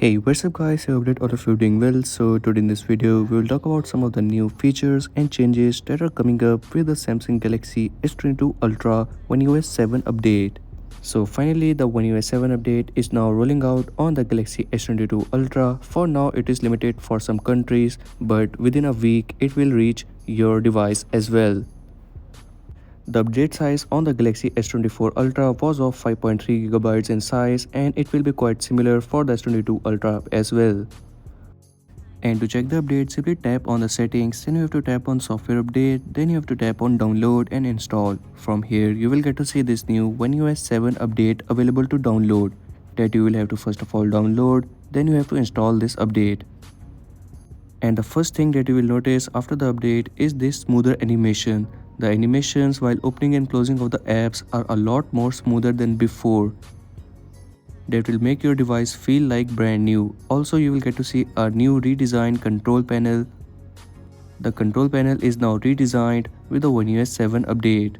Hey, what's up guys, I hope that all of you are doing well. So today in this video we will talk about some of the new features and changes that are coming up with the Samsung Galaxy S22 Ultra OneUi 7 update. So finally the OneUi 7 update is now rolling out on the Galaxy S22 Ultra. For now it is limited for some countries, but within a week it will reach your device as well. The update size on the Galaxy S24 Ultra was of 5.3GB in size, and it will be quite similar for the S22 Ultra as well. And to check the update, simply tap on the settings, then you have to tap on software update, then you have to tap on download and install. From here you will get to see this new OneUi 7 update available to download, that you will have to first of all download, then you have to install this update. And the first thing that you will notice after the update is this smoother animation. The animations while opening and closing of the apps are a lot more smoother than before. That will make your device feel like brand new. Also, you will get to see a new redesigned control panel. The control panel is now redesigned with the OneUi 7 update.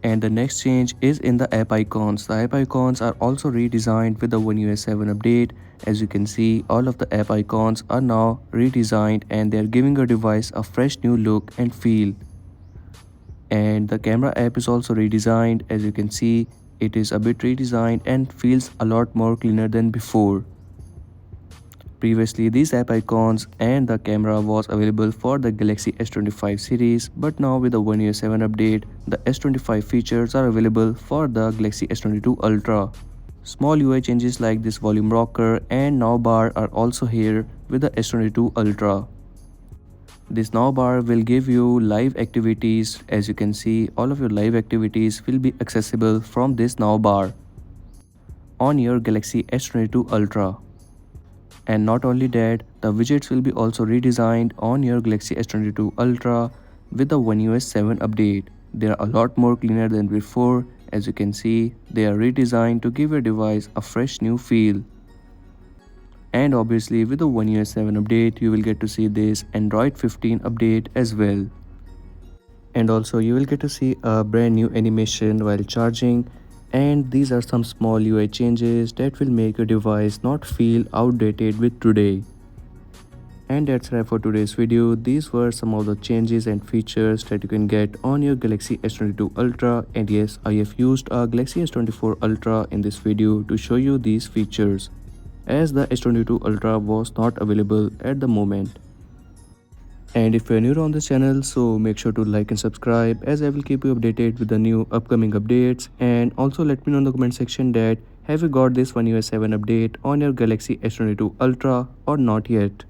And the next change is in the app icons. The app icons are also redesigned with the OneUi 7 update. As you can see, all of the app icons are now redesigned and they are giving your device a fresh new look and feel. And the camera app is also redesigned. As you can see, it is a bit redesigned and feels a lot more cleaner than before. Previously, these app icons and the camera was available for the Galaxy S25 series, but now with the OneUi 7 update, the S25 features are available for the Galaxy S22 Ultra. Small UI changes like this volume rocker and now bar are also here with the S22 Ultra. This now bar will give you live activities. As you can see, all of your live activities will be accessible from this now bar on your Galaxy S22 Ultra. And not only that, the widgets will be also redesigned on your Galaxy S22 Ultra with the OneUi 7 update. They are a lot more cleaner than before. As you can see, they are redesigned to give your device a fresh new feel. And obviously with the OneUi 7 update, you will get to see this Android 15 update as well. And also you will get to see a brand new animation while charging. And these are some small UI changes that will make your device not feel outdated with today. And that's right for today's video. These were some of the changes and features that you can get on your Galaxy S22 Ultra. And yes, I have used a Galaxy S24 Ultra in this video to show you these features, as the S22 Ultra was not available at the moment. And if you are new on this channel, so make sure to like and subscribe, as I will keep you updated with the new upcoming updates. And also let me know in the comment section that have you got this OneUi 7 update on your Galaxy S22 Ultra or not yet.